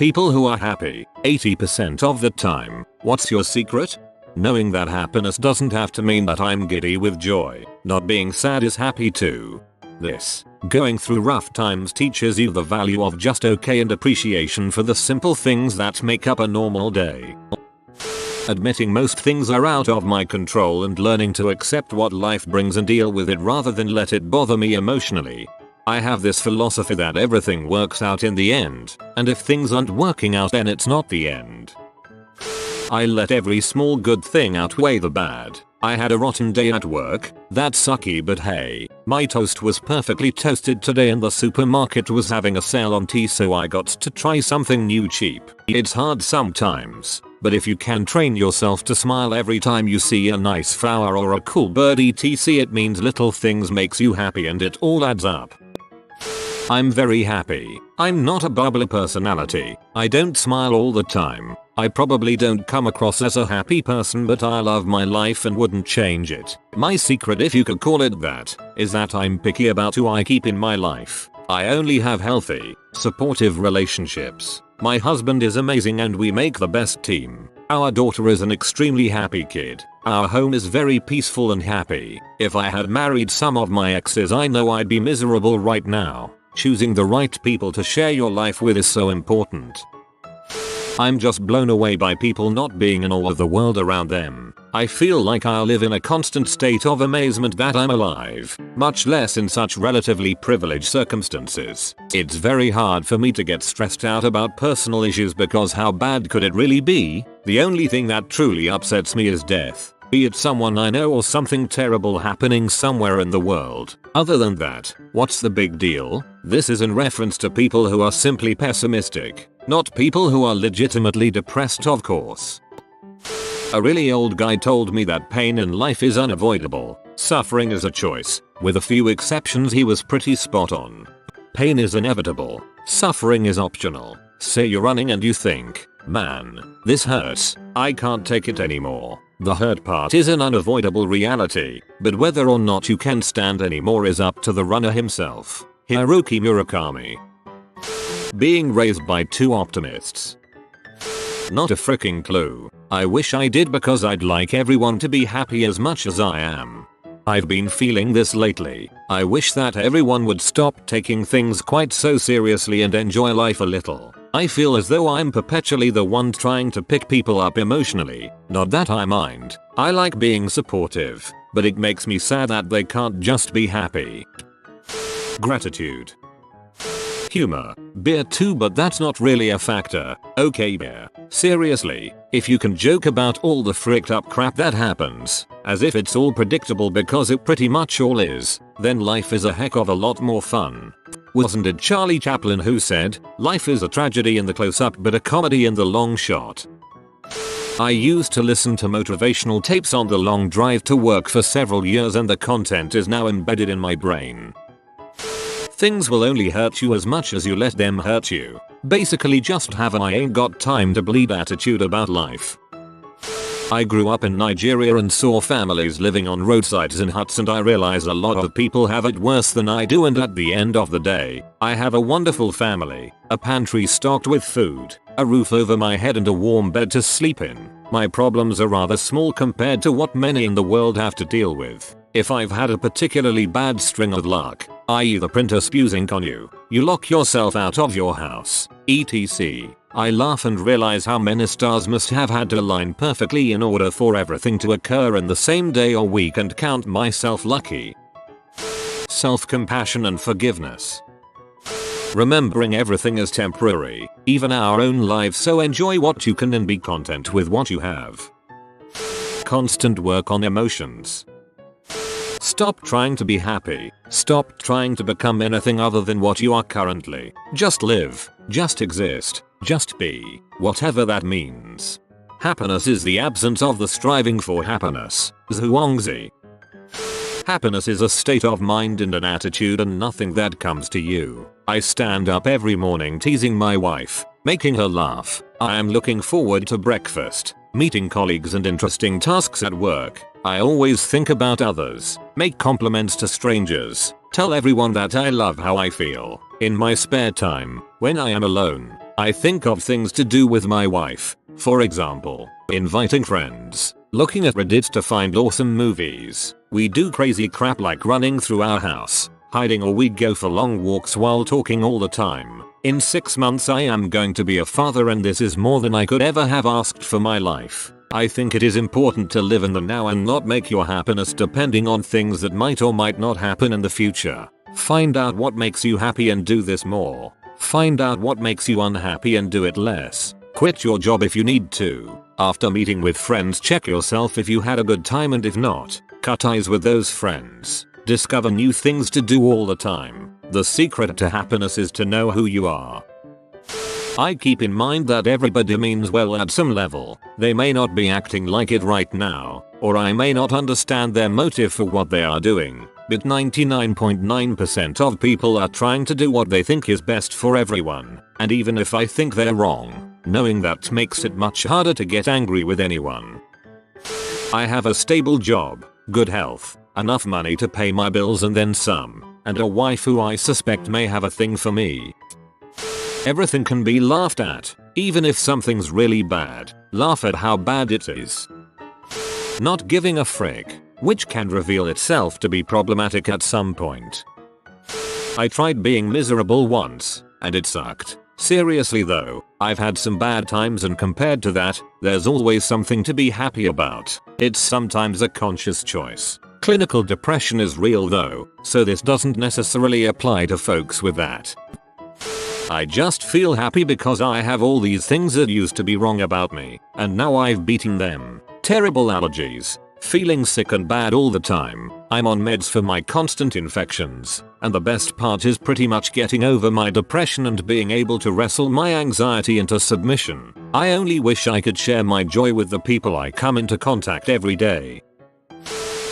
People who are happy 80% of the time. What's your secret? Knowing that happiness doesn't have to mean that I'm giddy with joy. Not being sad is happy too. This, going through rough times, teaches you the value of just okay and appreciation for the simple things that make up a normal day. Admitting most things are out of my control and learning to accept what life brings and deal with it rather than let it bother me emotionally. I have this philosophy that everything works out in the end, and if things aren't working out then it's not the end. I let every small good thing outweigh the bad. I had a rotten day at work, that's sucky, but hey, my toast was perfectly toasted today and the supermarket was having a sale on tea, so I got to try something new cheap. It's hard sometimes, but if you can train yourself to smile every time you see a nice flower or a cool bird etc, it means little things makes you happy and it all adds up. I'm very happy. I'm not a bubbly personality. I don't smile all the time. I probably don't come across as a happy person, but I love my life and wouldn't change it. My secret, if you could call it that, is that I'm picky about who I keep in my life. I only have healthy, supportive relationships. My husband is amazing and we make the best team. Our daughter is an extremely happy kid. Our home is very peaceful and happy. If I had married some of my exes, I know I'd be miserable right now. Choosing the right people to share your life with is so important. I'm just blown away by people not being in awe of the world around them. I feel like I live in a constant state of amazement that I'm alive, much less in such relatively privileged circumstances. It's very hard for me to get stressed out about personal issues because how bad could it really be? The only thing that truly upsets me is death. Be it someone I know or something terrible happening somewhere in the world. Other than that, what's the big deal? This is in reference to people who are simply pessimistic, not people who are legitimately depressed, of course. A really old guy told me that pain in life is unavoidable. Suffering is a choice. With a few exceptions, he was pretty spot on. Pain is inevitable. Suffering is optional. Say you're running and you think, man, this hurts. I can't take it anymore. The hurt part is an unavoidable reality, but whether or not you can stand anymore is up to the runner himself. Haruki Murakami. Being raised by two optimists. Not a freaking clue. I wish I did because I'd like everyone to be happy as much as I am. I've been feeling this lately. I wish that everyone would stop taking things quite so seriously and enjoy life a little. I feel as though I'm perpetually the one trying to pick people up emotionally. Not that I mind. I like being supportive, but it makes me sad that they can't just be happy. Gratitude. Humor. Beer too, but that's not really a factor. Okay beer. Seriously, if you can joke about all the fricked up crap that happens, as if it's all predictable because it pretty much all is, then life is a heck of a lot more fun. Wasn't it Charlie Chaplin who said, life is a tragedy in the close-up but a comedy in the long shot? I used to listen to motivational tapes on the long drive to work for several years and the content is now embedded in my brain. Things will only hurt you as much as you let them hurt you. Basically just have an I ain't got time to bleed attitude about life. I grew up in Nigeria and saw families living on roadsides in huts, and I realize a lot of people have it worse than I do, and at the end of the day, I have a wonderful family, a pantry stocked with food, a roof over my head and a warm bed to sleep in. My problems are rather small compared to what many in the world have to deal with. If I've had a particularly bad string of luck, i.e. the printer spews ink on you, you lock yourself out of your house, etc. I laugh and realize how many stars must have had to align perfectly in order for everything to occur in the same day or week and count myself lucky. Self-compassion and forgiveness. Remembering everything is temporary, even our own lives, so enjoy what you can and be content with what you have. Constant work on emotions. Stop trying to be happy. Stop trying to become anything other than what you are currently. Just live. Just exist. Just be. Whatever that means. Happiness is the absence of the striving for happiness. Zhuangzi. Happiness is a state of mind and an attitude and nothing that comes to you. I stand up every morning teasing my wife, making her laugh. I am looking forward to breakfast, meeting colleagues and interesting tasks at work. I always think about others, make compliments to strangers, tell everyone that I love how I feel. In my spare time, when I am alone, I think of things to do with my wife. For example, inviting friends, looking at Reddit to find awesome movies. We do crazy crap like running through our house, hiding, or we go for long walks while talking all the time. In 6 months I am going to be a father, and this is more than I could ever have asked for my life. I think it is important to live in the now and not make your happiness depending on things that might or might not happen in the future. Find out what makes you happy and do this more. Find out what makes you unhappy and do it less. Quit your job if you need to. After meeting with friends, check yourself if you had a good time, and if not, cut ties with those friends. Discover new things to do all the time. The secret to happiness is to know who you are. I keep in mind that everybody means well at some level. They may not be acting like it right now, or I may not understand their motive for what they are doing, but 99.9% of people are trying to do what they think is best for everyone, and even if I think they're wrong, knowing that makes it much harder to get angry with anyone. I have a stable job, good health, enough money to pay my bills and then some, and a wife who I suspect may have a thing for me. Everything can be laughed at, even if something's really bad. Laugh at how bad it is. Not giving a frick, which can reveal itself to be problematic at some point. I tried being miserable once, and it sucked. Seriously though, I've had some bad times, and compared to that, there's always something to be happy about. It's sometimes a conscious choice. Clinical depression is real though, so this doesn't necessarily apply to folks with that. I just feel happy because I have all these things that used to be wrong about me, and now I've beaten them. Terrible allergies, feeling sick and bad all the time. I'm on meds for my constant infections, and the best part is pretty much getting over my depression and being able to wrestle my anxiety into submission. I only wish I could share my joy with the people I come into contact every day.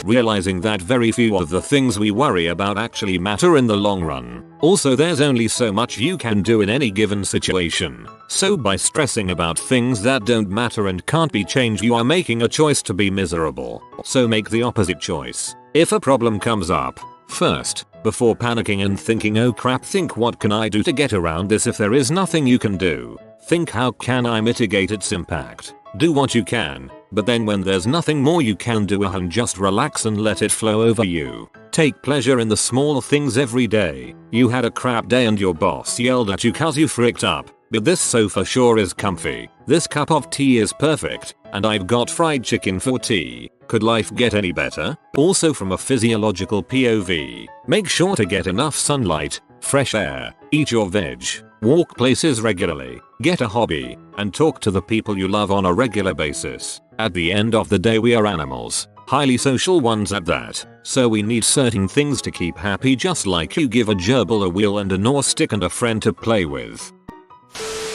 Realizing that very few of the things we worry about actually matter in the long run. Also, there's only so much you can do in any given situation. So by stressing about things that don't matter and can't be changed, you are making a choice to be miserable. So make the opposite choice. If a problem comes up, first, before panicking and thinking oh crap, think what can I do to get around this. If there is nothing you can do, think how can I mitigate its impact. Do what you can, but then when there's nothing more you can do, and just relax and let it flow over you. Take pleasure in the small things every day. You had a crap day and your boss yelled at you cause you fricked up, but this sofa sure is comfy. This cup of tea is perfect, and I've got fried chicken for tea. Could life get any better? Also, from a physiological POV, make sure to get enough sunlight, fresh air, eat your veg, walk places regularly, get a hobby, and talk to the people you love on a regular basis. At the end of the day, we are animals, highly social ones at that, so we need certain things to keep happy, just like you give a gerbil a wheel and a gnaw stick and a friend to play with.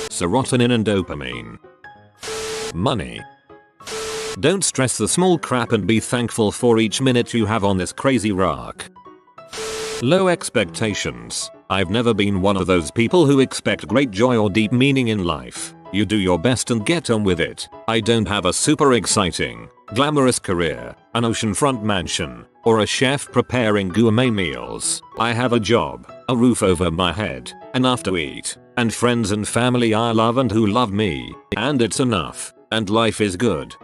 Serotonin and dopamine. Money. Don't stress the small crap and be thankful for each minute you have on this crazy rock. Low expectations. I've never been one of those people who expect great joy or deep meaning in life. You do your best and get on with it. I don't have a super exciting, glamorous career, an oceanfront mansion, or a chef preparing gourmet meals. I have a job, a roof over my head, enough to eat, and friends and family I love and who love me, and it's enough, and life is good.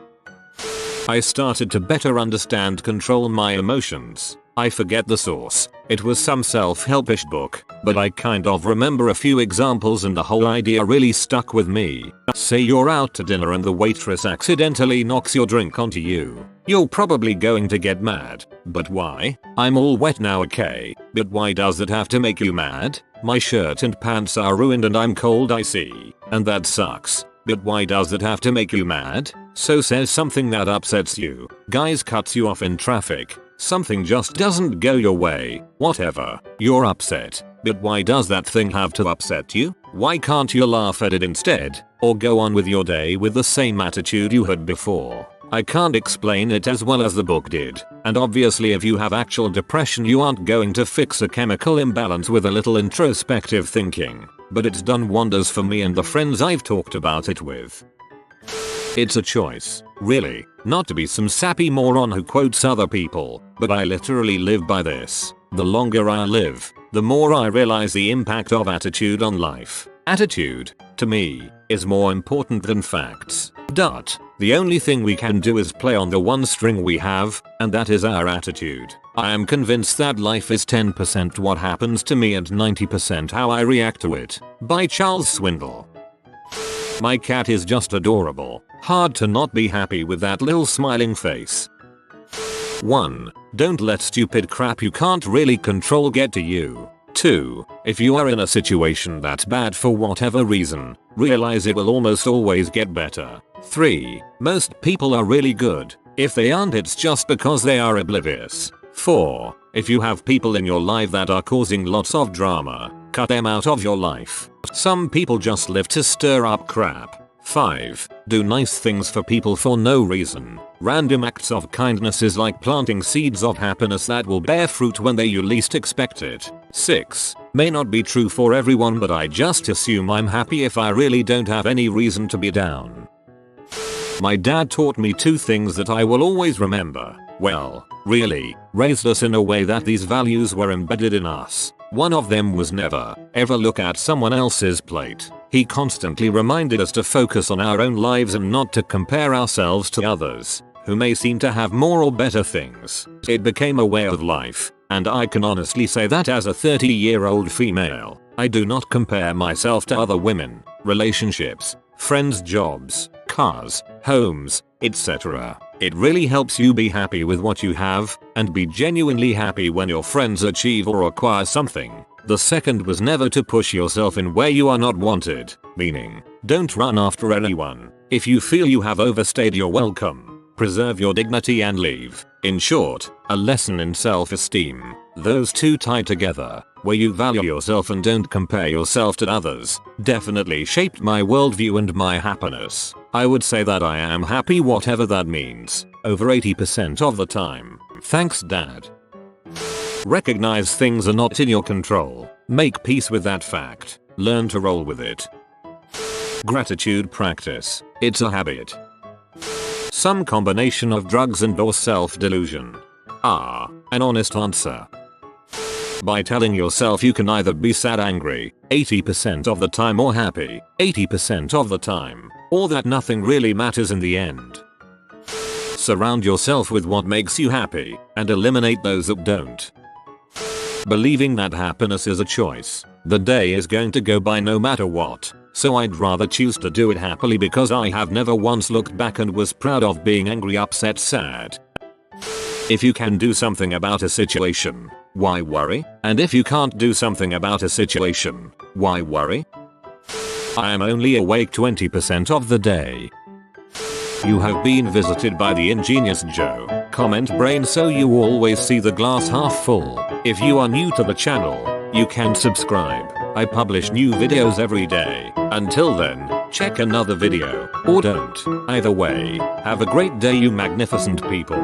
I started to better understand control my emotions. I forget the source. It was some self-helpish book, but I kind of remember a few examples and the whole idea really stuck with me. Say you're out to dinner and the waitress accidentally knocks your drink onto you. You're probably going to get mad. But why? I'm all wet now, okay? But why does that have to make you mad? My shirt and pants are ruined and I'm cold, I see. And that sucks. But why does that have to make you mad? So says something that upsets you. Guys cuts you off in traffic. Something just doesn't go your way. Whatever. You're upset. But why does that thing have to upset you? Why can't you laugh at it instead? Or go on with your day with the same attitude you had before? I can't explain it as well as the book did. And obviously if you have actual depression you aren't going to fix a chemical imbalance with a little introspective thinking. But it's done wonders for me and the friends I've talked about it with. It's a choice, really, not to be some sappy moron who quotes other people, but I literally live by this. The longer I live, the more I realize the impact of attitude on life. Attitude, to me, is more important than facts. The only thing we can do is play on the one string we have, and that is our attitude. I am convinced that life is 10% what happens to me and 90% how I react to it. By Charles Swindoll. My cat is just adorable. Hard to not be happy with that little smiling face. 1. Don't let stupid crap you can't really control get to you. 2. If you are in a situation that's bad for whatever reason, realize it will almost always get better. 3. Most people are really good. If they aren't, it's just because they are oblivious. 4. If you have people in your life that are causing lots of drama, cut them out of your life. Some people just live to stir up crap. 5. Do nice things for people for no reason. Random acts of kindness is like planting seeds of happiness that will bear fruit when you least expect it. 6. May not be true for everyone, but I just assume I'm happy if I really don't have any reason to be down. My dad taught me 2 things that I will always remember. Well, really, raised us in a way that these values were embedded in us. One of them was never, ever look at someone else's plate. He constantly reminded us to focus on our own lives and not to compare ourselves to others, who may seem to have more or better things. It became a way of life, and I can honestly say that as a 30-year-old female, I do not compare myself to other women, relationships, friends, jobs, cars, homes, etc. It really helps you be happy with what you have, and be genuinely happy when your friends achieve or acquire something. The second was never to push yourself in where you are not wanted, meaning, don't run after anyone. If you feel you have overstayed your welcome, preserve your dignity and leave. In short, a lesson in self-esteem. Those two tied together, where you value yourself and don't compare yourself to others, definitely shaped my worldview and my happiness. I would say that I am happy whatever that means, over 80% of the time. Thanks, Dad. Recognize things are not in your control. Make peace with that fact. Learn to roll with it. Gratitude practice. It's a habit. Some combination of drugs and or self-delusion. An honest answer. By telling yourself you can either be sad, angry, 80% of the time, or happy, 80% of the time, or that nothing really matters in the end. Surround yourself with what makes you happy, and eliminate those that don't. Believing that happiness is a choice. The day is going to go by no matter what, so I'd rather choose to do it happily because I have never once looked back and was proud of being angry, upset, sad. If you can do something about a situation, why worry? And if you can't do something about a situation, why worry? I am only awake 20% of the day. You have been visited by the ingenious Joe. Comment brain so you always see the glass half full. If you are new to the channel, you can subscribe. I publish new videos every day. Until then, check another video, or don't. Either way, have a great day, you magnificent people.